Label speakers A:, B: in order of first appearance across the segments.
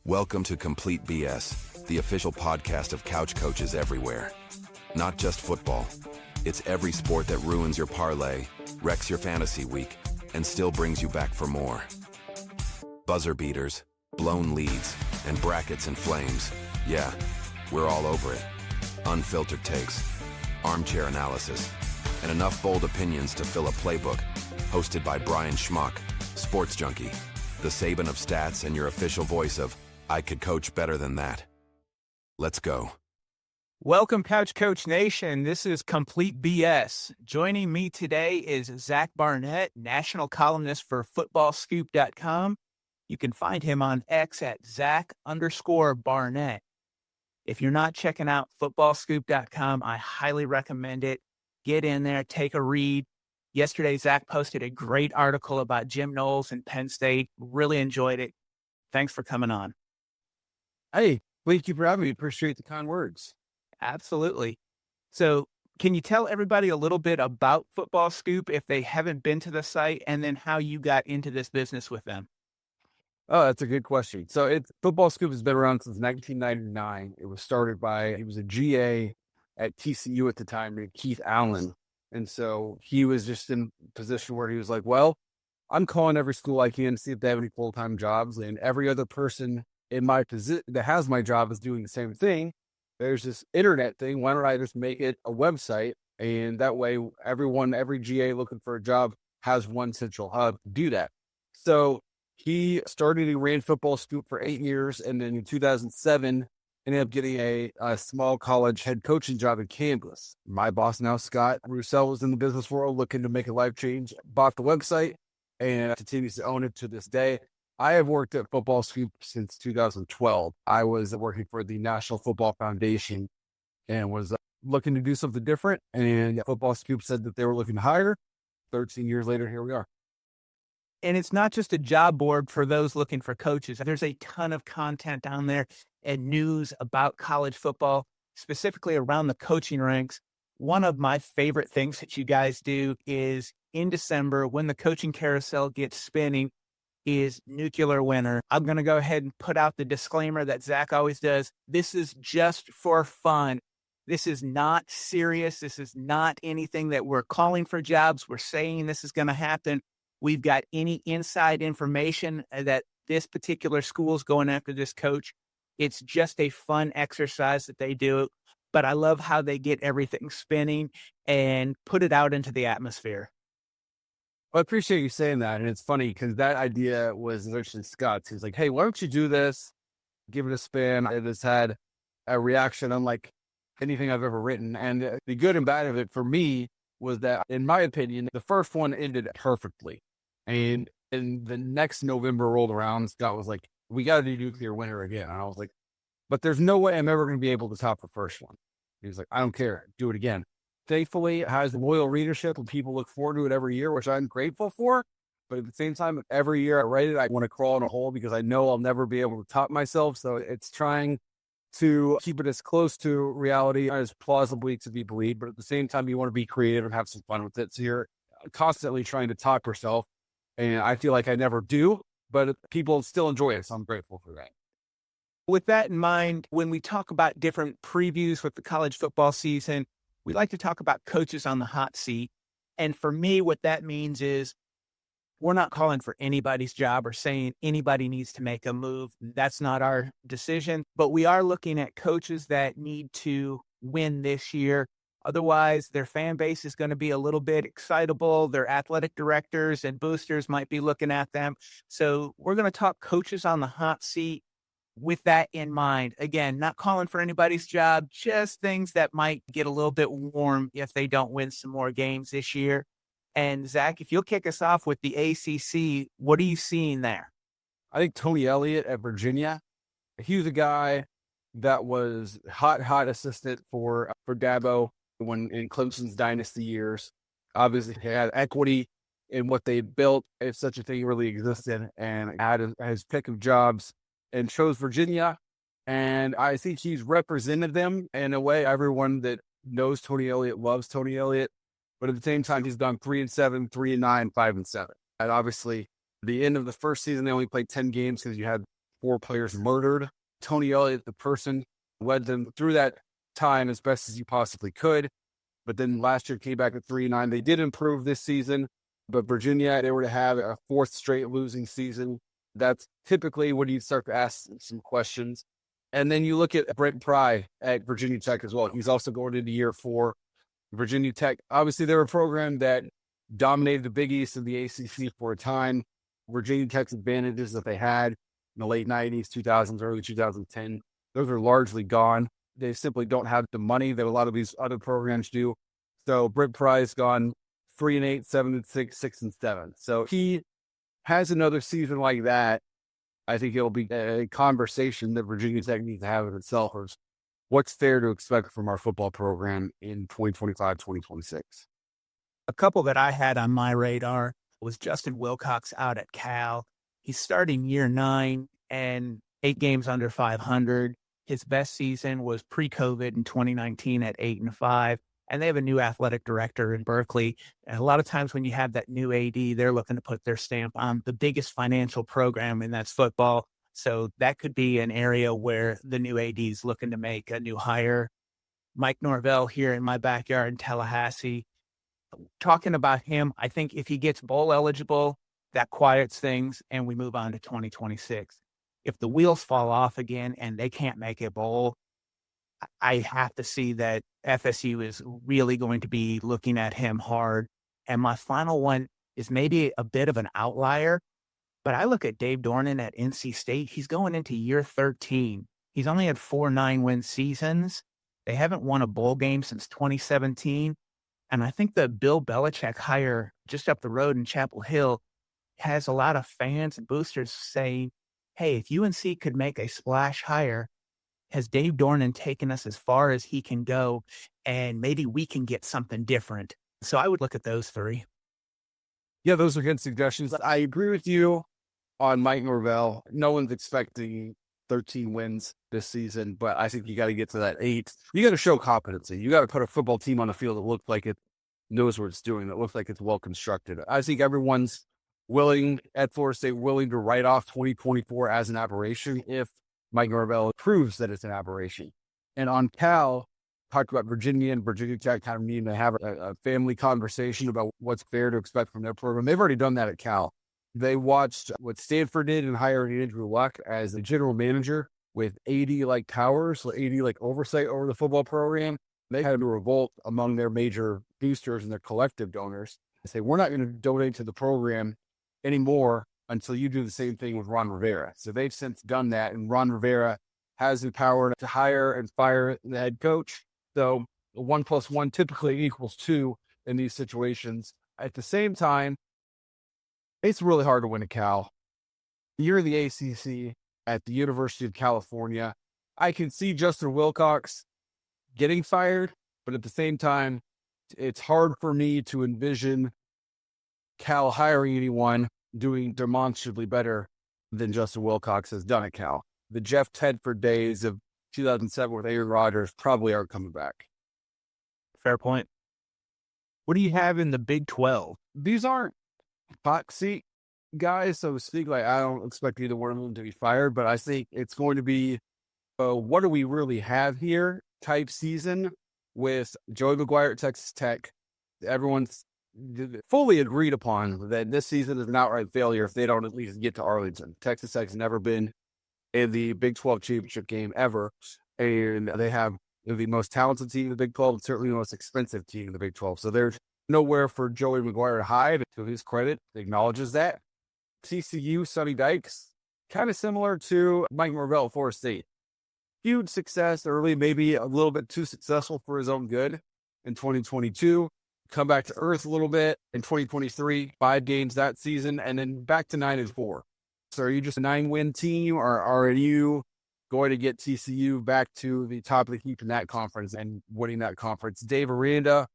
A: Welcome to Complete BS, the official podcast of couch coaches everywhere. Not just football. It's every sport that ruins your parlay, wrecks your fantasy week, and still brings you back for more. Buzzer beaters, blown leads, and brackets and flames. Yeah, we're all over it. Unfiltered takes, armchair analysis, and enough bold opinions to fill a playbook. Hosted by Brien Schmauch, sports junkie, the Saban of stats, and your official voice of I could coach better than that. Let's go.
B: Welcome, Couch Coach Nation. This is Complete BS. Joining me today is Zach Barnett, national columnist for FootballScoop.com. You can find him on X at Zach_Barnett. If you're not checking out FootballScoop.com, I highly recommend it. Get in there, take a read. Yesterday, Zach posted a great article about Jim Knowles and Penn State. Really enjoyed it. Thanks for coming on.
C: Hey, thank you for having me. Appreciate the kind words.
B: Absolutely. So can you tell everybody a little bit about Football Scoop if they haven't been to the site, and then how you got into this business with them?
C: Oh, that's a good question. So Football Scoop has been around since 1999. It was started by, he was a GA at TCU at the time named Keith Allen. And so he was just in a position where he was like, well, I'm calling every school I can to see if they have any full-time jobs. And every other person in my position that has my job is doing the same thing. There's this internet thing. Why don't I just make it a website? And that way every GA looking for a job has one central hub to do that. So he ran Football Scoop for 8 years. And then in 2007, ended up getting a small college head coaching job in Kansas. My boss now, Scott Roussel, was in the business world looking to make a life change, bought the website, and continues to own it to this day. I have worked at Football Scoop since 2012. I was working for the National Football Foundation and was looking to do something different. And Football Scoop said that they were looking to hire. 13 years later, here we are.
B: And it's not just a job board for those looking for coaches. There's a ton of content down there and news about college football, specifically around the coaching ranks. One of my favorite things that you guys do is in December, when the coaching carousel gets spinning, is nuclear winter. I'm going to go ahead and put out the disclaimer that Zach always does. This is just for fun. This is not serious. This is not anything that we're calling for jobs. We're saying this is going to happen. We've got any inside information that this particular school is going after this coach. It's just a fun exercise that they do. But I love how they get everything spinning and put it out into the atmosphere.
C: Well, I appreciate you saying that. And it's funny because that idea was actually Scott's. He's like, hey, why don't you do this? Give it a spin. It has had a reaction unlike anything I've ever written. And the good and bad of it for me was that, in my opinion, the first one ended perfectly. And the next November rolled around, Scott was like, we got to do nuclear winter again. And I was like, but there's no way I'm ever going to be able to top the first one. He was like, I don't care. Do it again. Thankfully, it has loyal readership and people look forward to it every year, which I'm grateful for. But at the same time, every year I write it, I want to crawl in a hole because I know I'll never be able to top myself. So it's trying to keep it as close to reality as plausibly to be believed. But at the same time, you want to be creative and have some fun with it. So you're constantly trying to top yourself. And I feel like I never do, but people still enjoy it. So I'm grateful for that.
B: With that in mind, when we talk about different previews with the college football season, we like to talk about coaches on the hot seat. And for me, what that means is we're not calling for anybody's job or saying anybody needs to make a move. That's not our decision, but we are looking at coaches that need to win this year. Otherwise, their fan base is going to be a little bit excitable. Their athletic directors and boosters might be looking at them. So we're going to talk coaches on the hot seat with that in mind. Again, not calling for anybody's job, just things that might get a little bit warm if they don't win some more games this year. And Zach, if you'll kick us off with the ACC, what are you seeing there?
C: I think Tony Elliott at Virginia, he was a guy that was hot assistant for Dabo when in Clemson's dynasty years. Obviously, he had equity in what they built, if such a thing really existed, and had his pick of jobs and chose Virginia. And I think he's represented them in a way. Everyone that knows Tony Elliott loves Tony Elliott. But at the same time, he's gone 3-7, 3-9, 5-7. And obviously, the end of the first season, they only played 10 games because you had 4 players murdered. Tony Elliott, the person, led them through that time as best as he possibly could. But then last year came back at 3-9. They did improve this season, but Virginia, they were to have a 4th straight losing season. That's typically when you start to ask some questions. And then you look at Brent Pry at Virginia Tech as well. He's also going into year 4. Virginia Tech, obviously they're a program that dominated the Big East and the ACC for a time. Virginia Tech's advantages that they had in the late 90s, 2000s, early 2010, those are largely gone. They simply don't have the money that a lot of these other programs do. So Brent Pry's gone 3-8, 7-6, 6-7. So he has another season like that. I think it'll be a conversation that Virginia Tech needs to have with itself. Is what's fair to expect from our football program in 2025, 2026?
B: A couple that I had on my radar was Justin Wilcox out at Cal. He's starting year 9 and 8 games under 500. His best season was pre-COVID in 2019 at 8-5. And they have a new athletic director in Berkeley. And a lot of times when you have that new AD, they're looking to put their stamp on the biggest financial program, and that's football. So that could be an area where the new AD is looking to make a new hire. Mike Norvell here in my backyard in Tallahassee. Talking about him, I think if he gets bowl eligible, that quiets things and we move on to 2026. If the wheels fall off again and they can't make a bowl, I have to see that FSU is really going to be looking at him hard. And my final one is maybe a bit of an outlier, but I look at Dave Dornan at NC State. He's going into year 13. He's only had 4 9-win seasons. They haven't won a bowl game since 2017. And I think the Bill Belichick hire just up the road in Chapel Hill has a lot of fans and boosters saying, hey, if UNC could make a splash hire, has Dave Dornan taken us as far as he can go? And maybe we can get something different. So I would look at those 3.
C: Yeah, those are good suggestions. I agree with you on Mike Norvell. No one's expecting 13 wins this season, but I think you got to get to that 8. You got to show competency. You got to put a football team on the field that looks like it knows what it's doing, that looks like it's well constructed. I think everyone's willing at Florida State, willing to write off 2024 as an aberration if Mike Norvell proves that it's an aberration. And on Cal, talked about Virginia and Virginia Tech kind of needing to have a family conversation about what's fair to expect from their program. They've already done that at Cal. They watched what Stanford did in hiring Andrew Luck as the general manager with 80 powers, 80 oversight over the football program. They had a revolt among their major boosters and their collective donors and say, we're not going to donate to the program anymore until you do the same thing with Ron Rivera. So they've since done that, and Ron Rivera has the power to hire and fire the head coach. So 1 + 1 typically equals 2 in these situations. At the same time, it's really hard to win at Cal. You're in the ACC at the University of California. I can see Justin Wilcox getting fired, but at the same time, it's hard for me to envision Cal hiring anyone doing demonstrably better than Justin Wilcox has done at Cal. The Jeff Tedford days of 2007 with Aaron Rodgers probably aren't coming back.
B: Fair point. What do you have in the Big 12?
C: These aren't hot seat guys, so to speak. I don't expect either one of them to be fired, but I think it's going to be what do we really have here type season with Joey McGuire at Texas Tech. Everyone's fully agreed upon that this season is an outright failure if they don't at least get to Arlington. Texas Tech's never been in the Big 12 championship game ever, and they have the most talented team in the Big 12 and certainly the most expensive team in the Big 12. So there's nowhere for Joey McGuire to hide. To his credit, he acknowledges that. TCU, Sonny Dykes, kind of similar to Mike Norvell at Florida State. Huge success early, maybe a little bit too successful for his own good in 2022. Come back to earth a little bit in 2023, 5 games that season, and then back to 9-4. So are you just a 9-win team, or are you going to get TCU back to the top of the heap in that conference and winning that conference? Dave Aranda,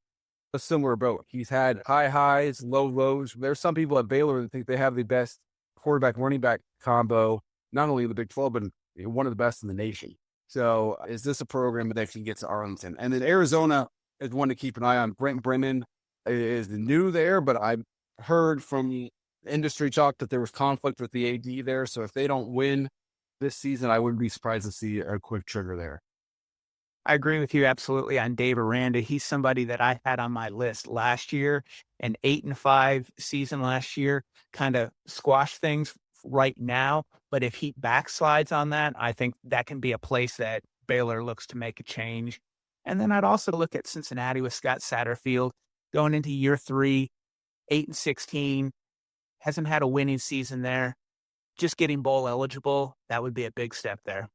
C: a similar boat. He's had high highs, low lows. There's some people at Baylor that think they have the best quarterback running back combo, not only in the Big 12, but one of the best in the nation. So is this a program that can get to Arlington? And then Arizona is one to keep an eye on. Brent Brennan is new there, but I heard from industry talk that there was conflict with the AD there. So if they don't win this season, I wouldn't be surprised to see a quick trigger there.
B: I agree with you absolutely on Dave Aranda. He's somebody that I had on my list last year. An 8-5 season last year kind of squashed things right now. But if he backslides on that, I think that can be a place that Baylor looks to make a change. And then I'd also look at Cincinnati with Scott Satterfield going into year 3, 8-16, hasn't had a winning season there. Just getting bowl eligible, that would be a big step there.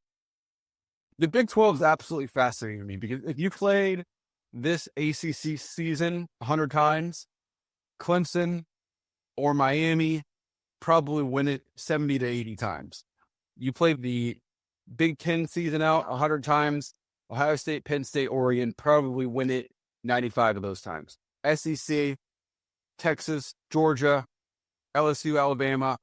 C: The Big 12 is absolutely fascinating to me because if you played this ACC season 100 times, Clemson or Miami probably win it 70 to 80 times. You played the Big 10 season out 100 times, Ohio State, Penn State, Oregon probably win it 95 of those times. SEC, Texas, Georgia, LSU, Alabama,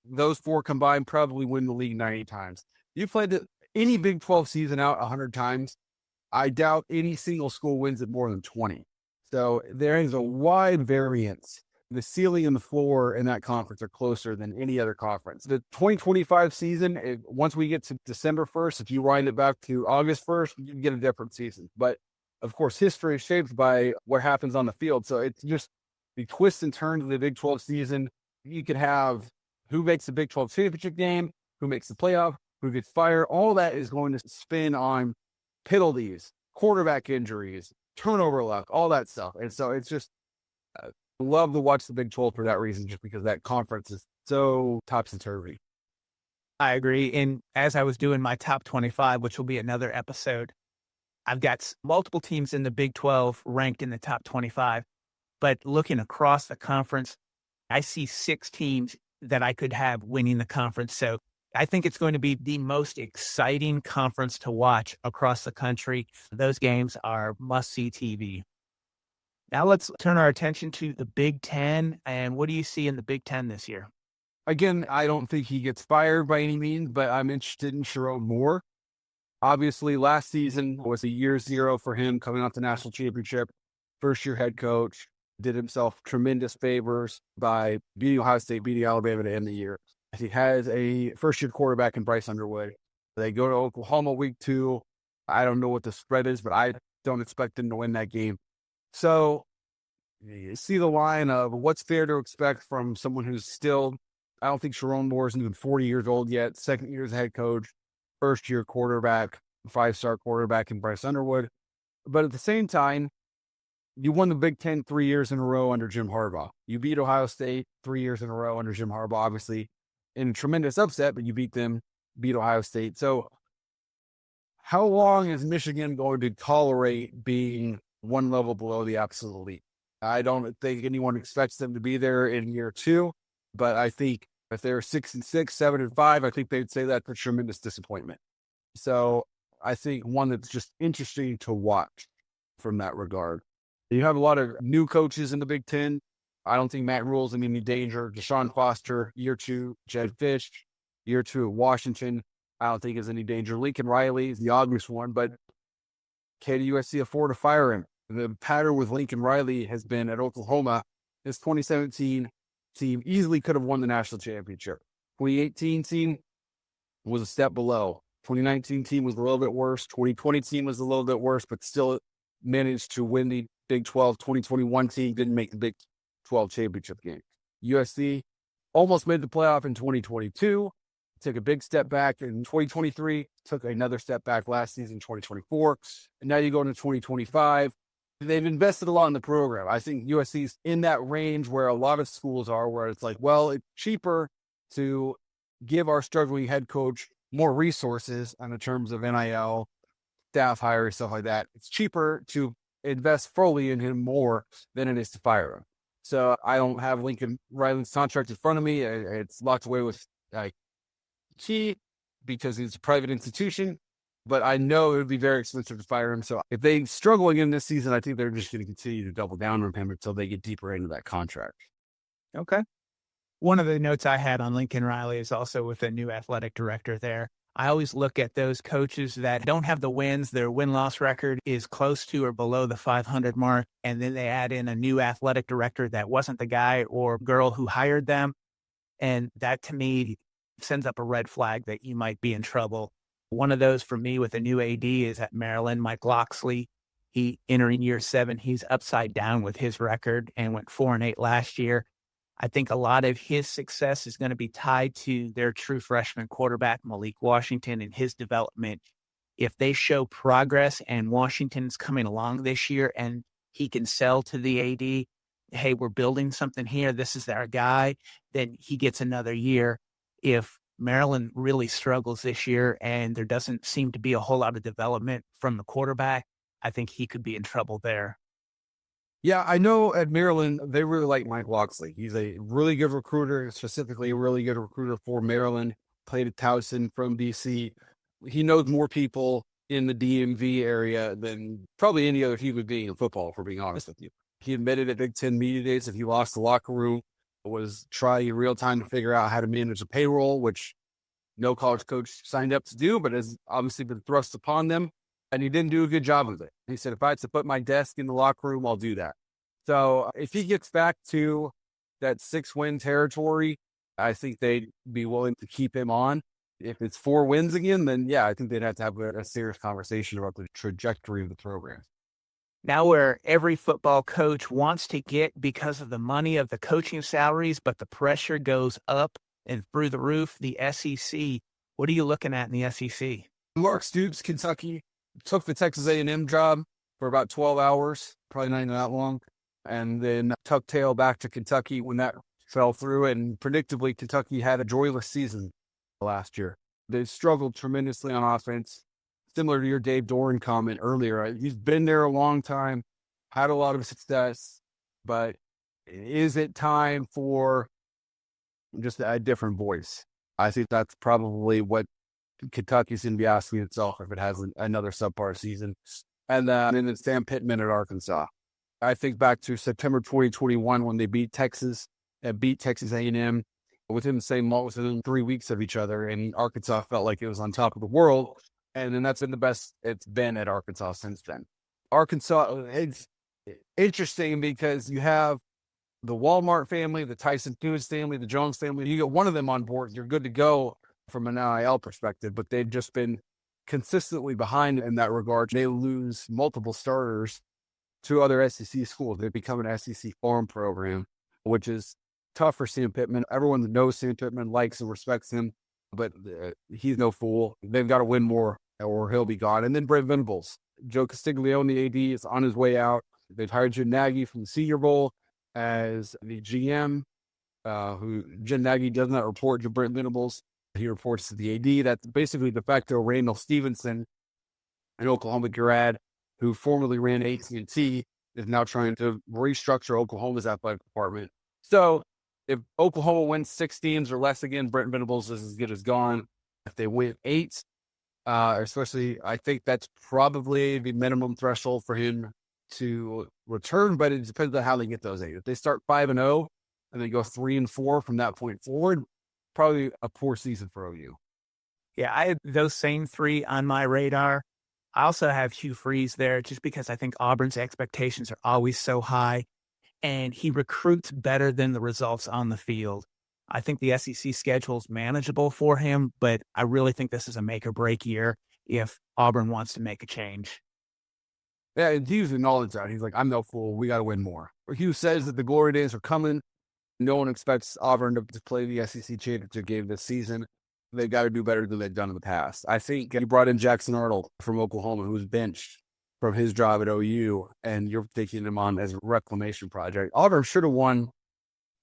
C: those 4 combined probably win the league 90 times. You played any Big 12 season out 100 times, I doubt any single school wins it more than 20. So there is a wide variance. The ceiling and the floor in that conference are closer than any other conference. The 2025 season, once we get to December 1st, if you wind it back to August 1st, you get a different season. But of course, history is shaped by what happens on the field. So it's just the twists and turns of the Big 12 season. You could have who makes the Big 12 championship game, who makes the playoff, who gets fired. All that is going to spin on penalties, quarterback injuries, turnover luck, all that stuff. And so it's just, love to watch the Big 12 for that reason, just because that conference is so topsy-turvy.
B: I agree. And as I was doing my top 25, which will be another episode, I've got multiple teams in the Big 12 ranked in the top 25. But looking across the conference, I see 6 teams that I could have winning the conference. So I think it's going to be the most exciting conference to watch across the country. Those games are must-see TV. Now let's turn our attention to the Big Ten. And what do you see in the Big Ten this year?
C: Again, I don't think he gets fired by any means, but I'm interested in Sharon Moore. Obviously, last season was a year 0 for him coming off the national championship. First-year head coach, did himself tremendous favors by beating Ohio State, beating Alabama to end the year. He has a first-year quarterback in Bryce Underwood. They go to Oklahoma week 2. I don't know what the spread is, but I don't expect them to win that game. So you see the line of what's fair to expect from someone who's still, I don't think Sharon Moore isn't even 40 years old yet, second year as head coach, first-year quarterback, 5-star quarterback in Bryce Underwood. But at the same time, you won the Big Ten 3 years in a row under Jim Harbaugh. You beat Ohio State 3 years in a row under Jim Harbaugh, obviously in a tremendous upset, but you beat Ohio State. So how long is Michigan going to tolerate being one level below the absolute elite? I don't think anyone expects them to be there in year 2, but I think if they're 6-6, 7-5, I think they'd say that's a tremendous disappointment. So I think one that's just interesting to watch from that regard. You have a lot of new coaches in the Big Ten. I don't think Matt Rule's in any danger. Deshaun Foster, year 2. Jed Fish, year 2 at Washington, I don't think is any danger. Lincoln Riley is the obvious one, but can USC afford to fire him? The pattern with Lincoln Riley has been at Oklahoma. His 2017 team easily could have won the national championship. 2018 team was a step below. 2019 team was a little bit worse. 2020 team was a little bit worse, but still managed to win the Big 12. 2021 team didn't make the Big 12 championship game. USC almost made the playoff in 2022. Took a big step back in 2023. Took another step back last season, 2024. And now you go into 2025. They've invested a lot in the program. I think USC's in that range where a lot of schools are, where it's like, well, it's cheaper to give our struggling head coach more resources on the terms of NIL, staff hire, stuff like that. It's cheaper to invest fully in him more than it is to fire him. So I don't have Lincoln Riley's contract in front of me. It's locked away with key because it's a private institution. But I know it would be very expensive to fire him. So if they struggle again this season, I think they're just going to continue to double down on him until they get deeper into that contract.
B: Okay. One of the notes I had on Lincoln Riley is also with a new athletic director there. I always look at those coaches that don't have the wins. Their win-loss record is close to or below the 500 mark. And then they add in a new athletic director that wasn't the guy or girl who hired them. And that, to me, sends up a red flag that you might be in trouble. One of those for me with a new AD is at Maryland, Mike Locksley. He entering year 7, he's upside down with his record and went 4-8 last year. I think a lot of his success is going to be tied to their true freshman quarterback, Malik Washington, and his development. If they show progress and Washington's coming along this year and he can sell to the AD, hey, we're building something here, this is our guy, then he gets another year. If Maryland really struggles this year and there doesn't seem to be a whole lot of development from the quarterback, I think he could be in trouble there.
C: Yeah, I know at Maryland, they really like Mike Locksley. He's a really good recruiter, specifically a really good recruiter for Maryland. Played at Towson from DC. He knows more people in the DMV area than probably any other human being in football, for being honest with you. He admitted at Big Ten Media Days that he lost the locker room, was trying in real time to figure out how to manage a payroll, which no college coach signed up to do, but has obviously been thrust upon them. And he didn't do a good job of it. He said, if I had to put my desk in the locker room, I'll do that. So if he gets back to that 6-win territory, I think they'd be willing to keep him on. If it's 4 wins again, then yeah, I think they'd have to have a serious conversation about the trajectory of the program.
B: Now where every football coach wants to get because of the money of the coaching salaries, but the pressure goes up and through the roof, the SEC. What are you looking at in the SEC?
C: Mark Stoops, Kentucky, took the Texas A&M job for about 12 hours, probably not even that long, and then tucked tail back to Kentucky when that fell through. And predictably, Kentucky had a joyless season last year. They struggled tremendously on offense, similar to your Dave Doran comment earlier. He's been there a long time, had a lot of success, but is it time for just a different voice? I think that's probably what Kentucky's going to be asking itself if it has another subpar season. And then it's Sam Pittman at Arkansas. I think back to September 2021 when they beat Texas and beat Texas A&M within the same month, within 3 weeks of each other, and Arkansas felt like it was on top of the world. And then that's been the best it's been at Arkansas since then. Arkansas, it's interesting because you have the Walmart family, the Tyson Foods family, the Jones family. You get one of them on board, you're good to go from an NIL perspective, but they've just been consistently behind in that regard. They lose multiple starters to other SEC schools. They become an SEC farm program, which is tough for Sam Pittman. Everyone that knows Sam Pittman likes and respects him, but he's no fool. They've got to win more or he'll be gone. And then Brent Venables. Joe Castiglione, the AD, is on his way out. They've hired Jim Nagy from the Senior Bowl as the GM, who Jim Nagy does not report to Brent Venables. He reports to the AD. That's basically de facto Randall Stevenson, an Oklahoma grad who formerly ran AT&T, is now trying to restructure Oklahoma's athletic department. So if Oklahoma wins 6 games or less again, Brent Venables is as good as gone. If they win 8, especially, I think that's probably the minimum threshold for him to return, but it depends on how they get those 8. If they start 5-0 and they go 3-4 from that point forward, probably a poor season for OU.
B: Yeah, I had those same 3 on my radar. I also have Hugh Freeze there just because I think Auburn's expectations are always so high, and he recruits better than the results on the field. I think the SEC schedule is manageable for him, but I really think this is a make or break year if Auburn wants to make a change.
C: Yeah, and Hughes acknowledged that. He's like, I'm no fool. We got to win more. Hughes says that the glory days are coming. No one expects Auburn to play the SEC championship game this season. They've got to do better than they've done in the past. I think you brought in Jackson Arnold from Oklahoma, who was benched from his job at OU, and you're taking him on as a reclamation project. Auburn should have won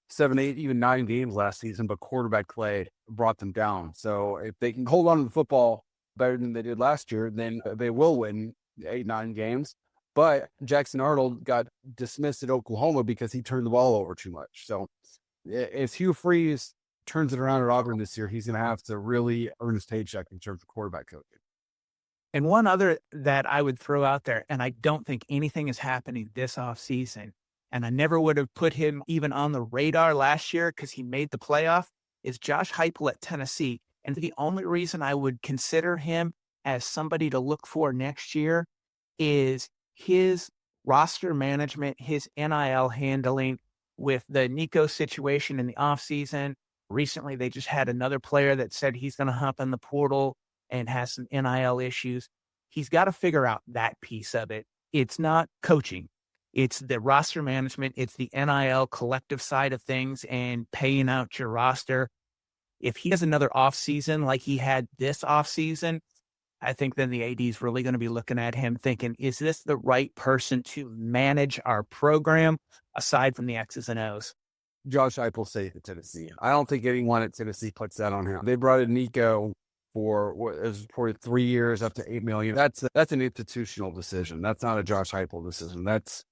C: 7, 8, even 9 games last season, but quarterback play brought them down. So if they can hold on to the football better than they did last year, then they will win 8, 9 games. But Jackson Arnold got dismissed at Oklahoma because he turned the ball over too much. So if Hugh Freeze turns it around at Auburn this year, he's going to have to really earn his paycheck in terms of quarterback coaching.
B: And one other that I would throw out there, and I don't think anything is happening this offseason, and I never would have put him even on the radar last year because he made the playoff, is Josh Heupel at Tennessee. And the only reason I would consider him as somebody to look for next year is his roster management, his NIL handling with the Nico situation in the offseason, Recently, they just had another player that said he's going to hop in the portal and has some NIL issues. He's got to figure out that piece of it. It's not coaching. It's the roster management. It's the NIL collective side of things and paying out your roster. If he has another offseason like he had this offseason, I think then the AD is really going to be looking at him thinking, is this the right person to manage our program aside from the X's and O's?
C: Josh Heupel safe at Tennessee. I don't think anyone at Tennessee puts that on him. They brought in Nico for what is reported 3 years, up to $8 million. That's an institutional decision. That's not a Josh Heupel decision. That's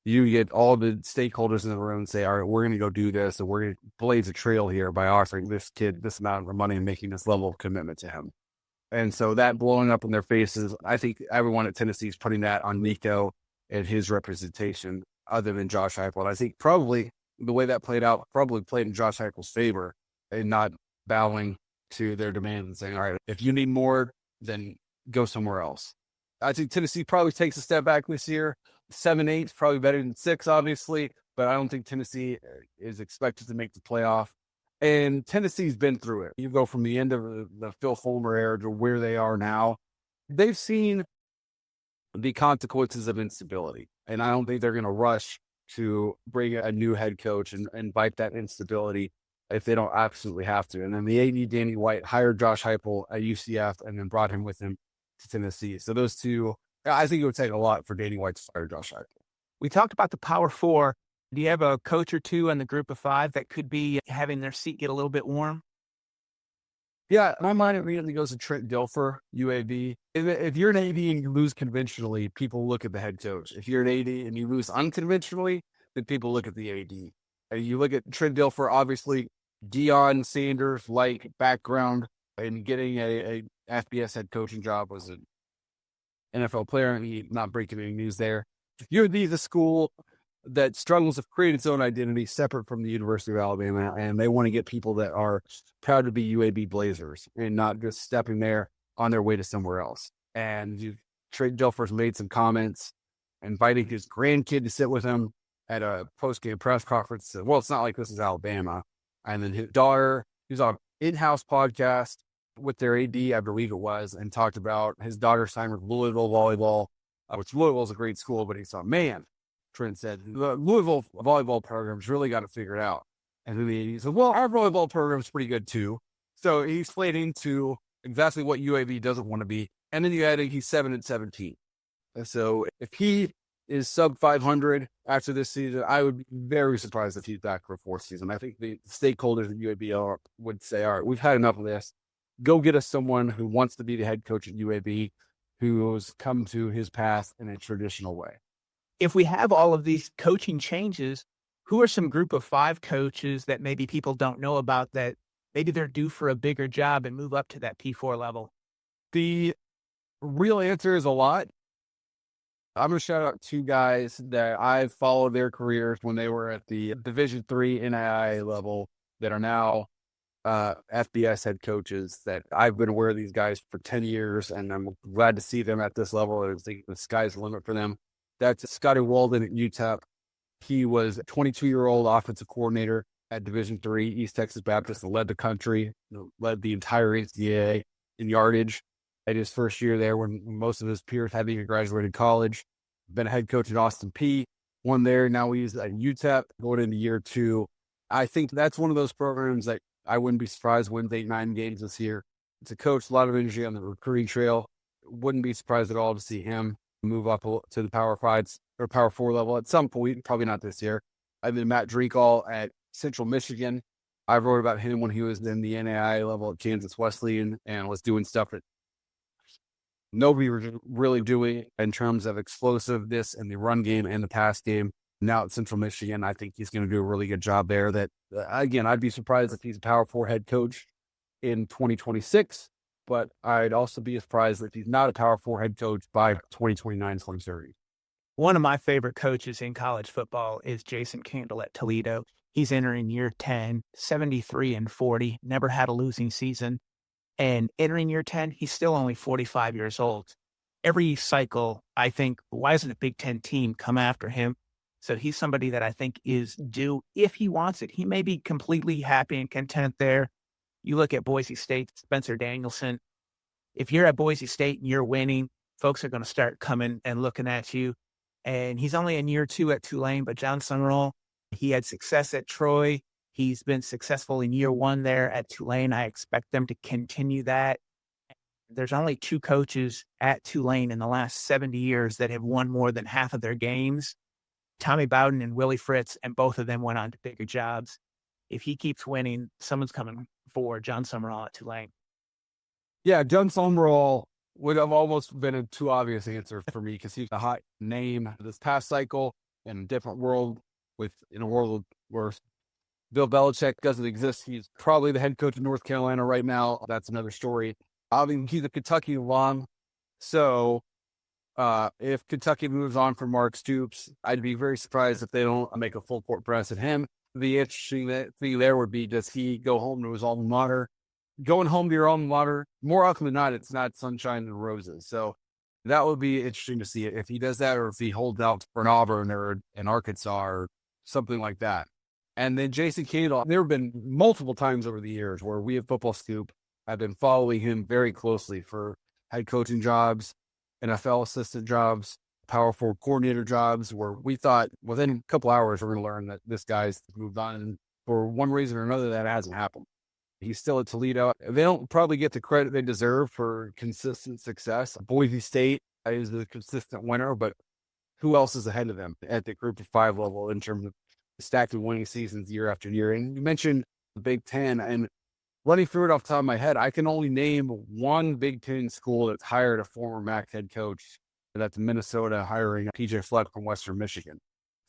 C: you get all the stakeholders in the room and say, all right, we're going to go do this, and we're going to blaze a trail here by offering this kid this amount of money and making this level of commitment to him. And so that blowing up in their faces, I think everyone at Tennessee is putting that on Nico and his representation other than Josh Heupel. And I think probably the way that played out probably played in Josh Heupel's favor and not bowing to their demands and saying, all right, if you need more, then go somewhere else. I think Tennessee probably takes a step back this year. 7-8 is probably better than 6, obviously, but I don't think Tennessee is expected to make the playoff. And Tennessee's been through it. You go from the end of the Phil Fulmer era to where they are now. They've seen the consequences of instability, and I don't think they're going to rush to bring a new head coach and bite that instability if they don't absolutely have to. And then the AD, Danny White, hired Josh Heupel at UCF and then brought him with him to Tennessee. So those two, I think it would take a lot for Danny White to fire Josh Heupel.
B: We talked about the Power Four. Do you have a coach or two in the group of 5 that could be having their seat get a little bit warm?
C: Yeah, my mind immediately goes to Trent Dilfer, UAB. If you're an AD and you lose conventionally, people look at the head coach. If you're an AD and you lose unconventionally, then people look at the AD. And you look at Trent Dilfer, obviously, Deion Sanders-like background, and getting a FBS head coaching job was an NFL player. Not breaking any news there. You're the school that struggles to create its own identity separate from the University of Alabama, and they want to get people that are proud to be UAB Blazers and not just stepping there on their way to somewhere else. And Trent Dilfer's made some comments, inviting his grandkid to sit with him at a post-game press conference. Well, it's not like this is Alabama. And then his daughter, who's on an in-house podcast with their AD, I believe it was, and talked about his daughter signed with Louisville Volleyball, which Louisville is a great school, but he thought, man, Trent said, the Louisville volleyball program's really got to figure it out. And then he said, well, our volleyball program's pretty good too. So he's played into exactly what UAB doesn't want to be. And then you add he's 7-17. And so if he is sub 500 after this season, I would be very surprised if he's back for a 4th season. I think the stakeholders at UAB would say, all right, we've had enough of this. Go get us someone who wants to be the head coach at UAB, who's come to his path in a traditional way.
B: If we have all of these coaching changes, who are some group of 5 coaches that maybe people don't know about that maybe they're due for a bigger job and move up to that P4 level?
C: The real answer is a lot. I'm going to shout out 2 guys that I've followed their careers when they were at the Division III NAIA level that are now FBS head coaches that I've been aware of these guys for 10 years, and I'm glad to see them at this level. I think the sky's the limit for them. That's Scotty Walden at UTEP. He was a 22-year-old offensive coordinator at Division III, East Texas Baptist, and led the country, led the entire NCAA in yardage at his first year there when most of his peers hadn't even graduated college. Been a head coach at Austin Peay, won there. Now he's at UTEP going into year 2. I think that's one of those programs that I wouldn't be surprised wins 8-9 games this year. It's a coach, a lot of energy on the recruiting trail. Wouldn't be surprised at all to see him move up to the Power 5 or Power 4 level at some point, probably not this year. And then Matt Drinkall at Central Michigan. I wrote about him when he was in the NAIA level at Kansas Wesleyan and was doing stuff that nobody was really doing in terms of explosiveness in the run game and the pass game. Now at Central Michigan, I think he's going to do a really good job there. That, again, I'd be surprised if he's a Power 4 head coach in 2026. But I'd also be surprised if he's not a Power 4 head coach by 2029, 2030.
B: One of my favorite coaches in college football is Jason Candle at Toledo. He's entering year 10, 73-40, never had a losing season. And entering year 10, he's still only 45 years old. Every cycle, I think, why doesn't a Big Ten team come after him? So he's somebody that I think is due if he wants it. He may be completely happy and content there. You look at Boise State, Spencer Danielson. If you're at Boise State and you're winning, folks are going to start coming and looking at you. And he's only in year 2 at Tulane, but John Summerall, he had success at Troy. He's been successful in year 1 there at Tulane. I expect them to continue that. There's only 2 coaches at Tulane in the last 70 years that have won more than half of their games. Tommy Bowden and Willie Fritz, and both of them went on to bigger jobs. If he keeps winning, someone's coming for John Summerall at Tulane.
C: Yeah, John Summerall would have almost been a too obvious answer for me because he's a hot name this past cycle in a different world, in a world where Bill Belichick doesn't exist. He's probably the head coach of North Carolina right now. That's another story. I mean, he's a Kentucky alum. So if Kentucky moves on from Mark Stoops, I'd be very surprised if they don't make a full court press at him. The interesting thing there would be, does he go home to his alma mater? Going home to your alma mater, more often than not, it's not sunshine and roses. So that would be interesting to see if he does that, or if he holds out for an Auburn or an Arkansas or something like that. And then Jason Candle, there have been multiple times over the years where we at Football Scoop have been following him very closely for head coaching jobs, NFL assistant jobs, Power 4 coordinator jobs, where we thought within a couple hours we're going to learn that this guy's moved on. And for one reason or another, that hasn't happened. He's still at Toledo. They don't probably get the credit they deserve for consistent success. Boise State is the consistent winner, but who else is ahead of them at the Group of 5 level in terms of stacked and winning seasons year after year? And you mentioned the Big Ten, and running through it off the top of my head, I can only name one Big Ten school that's hired a former MAC head coach. That's Minnesota hiring PJ Fleck from Western Michigan.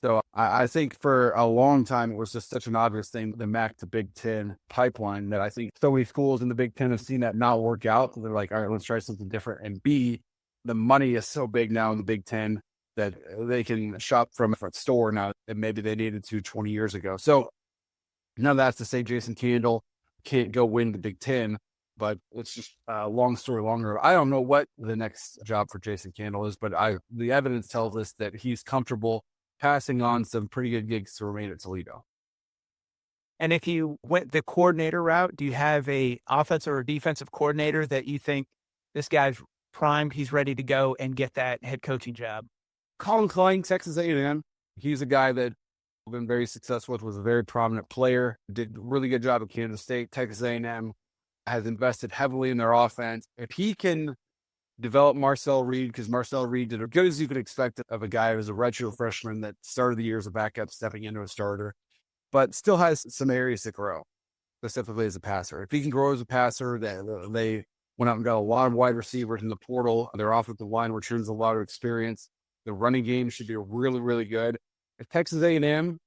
C: So I think for a long time, it was just such an obvious thing, the MAC to Big Ten pipeline, that I think so many schools in the Big Ten have seen that not work out. So they're like, all right, let's try something different. And B, the money is so big now in the Big Ten that they can shop from a different store now that maybe they needed to 20 years ago. So none of that's to say Jason Candle can't go win the Big Ten, but it's just a long story longer. I don't know what the next job for Jason Candle is, but the evidence tells us that he's comfortable passing on some pretty good gigs to remain at Toledo.
B: And if you went the coordinator route, do you have a offensive or defensive coordinator that you think this guy's primed, he's ready to go and get that head coaching job?
C: Colin Klein, Texas A&M. He's a guy that I've been very successful with, was a very prominent player, did a really good job at Kansas State. Texas A&M has invested heavily in their offense. If he can develop Marcel Reed, because Marcel Reed did as good as you could expect of a guy who was a redshirt freshman that started the year as a backup, stepping into a starter, but still has some areas to grow, specifically as a passer. If he can grow as a passer, they went out and got a lot of wide receivers in the portal. Their offensive line returns a lot of experience. The running game should be really, really good. If Texas A&M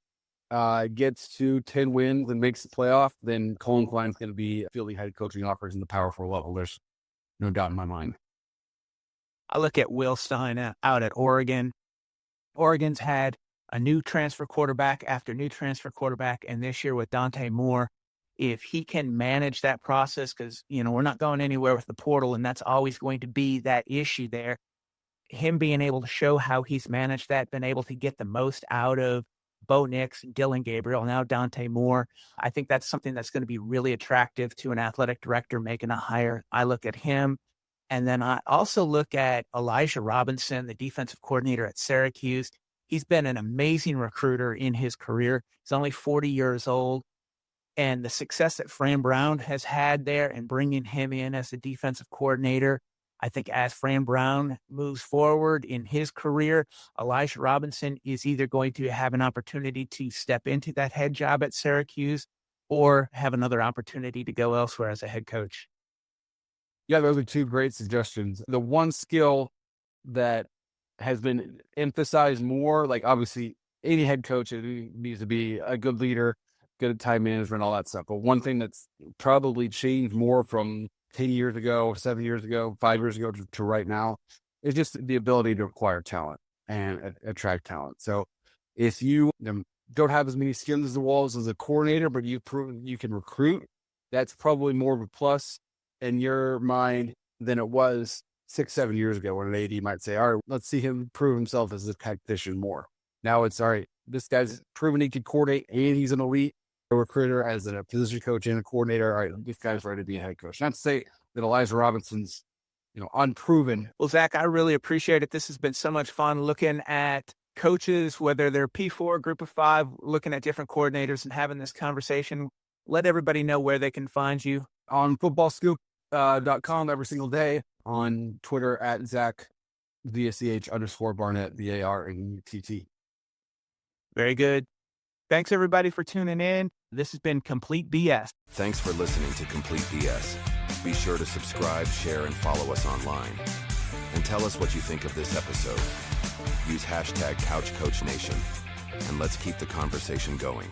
C: gets to 10 wins and makes the playoff, then Colin Klein's going to be fielding head coaching offers in the Power 4 level. There's no doubt in my mind.
B: I look at Will Stein out at Oregon. Oregon's had a new transfer quarterback after new transfer quarterback, and this year with Dante Moore, if he can manage that process, because, we're not going anywhere with the portal, and that's always going to be that issue there. Him being able to show how he's managed that, been able to get the most out of Bo Nix, Dylan Gabriel, now Dante Moore. I think that's something that's going to be really attractive to an athletic director making a hire. I look at him. And then I also look at Elijah Robinson, the defensive coordinator at Syracuse. He's been an amazing recruiter in his career. He's only 40 years old. And the success that Fran Brown has had there and bringing him in as the defensive coordinator, I think as Fran Brown moves forward in his career, Elijah Robinson is either going to have an opportunity to step into that head job at Syracuse or have another opportunity to go elsewhere as a head coach.
C: Yeah, those are two great suggestions. The one skill that has been emphasized more, like obviously any head coach needs to be a good leader, good at time management, all that stuff. But one thing that's probably changed more from 10 years ago, 7 years ago, 5 years ago to right now is just the ability to acquire talent and attract talent. So if you don't have as many skins as the walls as a coordinator, but you've proven you can recruit, that's probably more of a plus in your mind than it was 6-7 years ago when an AD might say, all right, let's see him prove himself as a tactician more. Now it's, all right, this guy's proven he could coordinate, and he's an elite recruiter as a position coach and a coordinator. All right, this guy's ready to be a head coach. Not to say that Elijah Robinson's, unproven.
B: Well, Zach, I really appreciate it. This has been so much fun looking at coaches, whether they're P4, Group of 5, looking at different coordinators and having this conversation. Let everybody know where they can find you.
C: On FootballScoop.com every single day. On Twitter at Zach _Barnett, BARNETT.
B: Very good. Thanks, everybody, for tuning in. This has been Complete BS.
A: Thanks for listening to Complete BS. Be sure to subscribe, share, and follow us online. And tell us what you think of this episode. Use hashtag CouchCoachNation, and let's keep the conversation going.